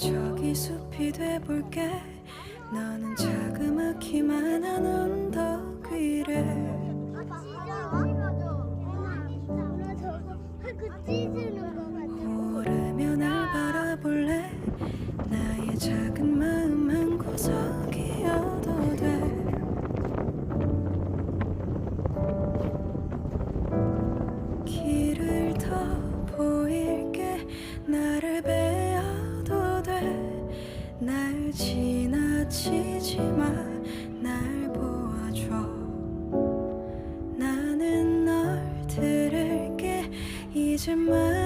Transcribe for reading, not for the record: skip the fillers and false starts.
저기 숲이 돼볼게. 너는 자그맣기만 한 언덕 위를 오르며 날 바라볼래. 나의 작은 마음 한 구석이어도 돼. 길을 더 보일게. 나를 베어도 돼. 날 지나치지 마. 날 보아줘. 나는 널 들을게. 이제 말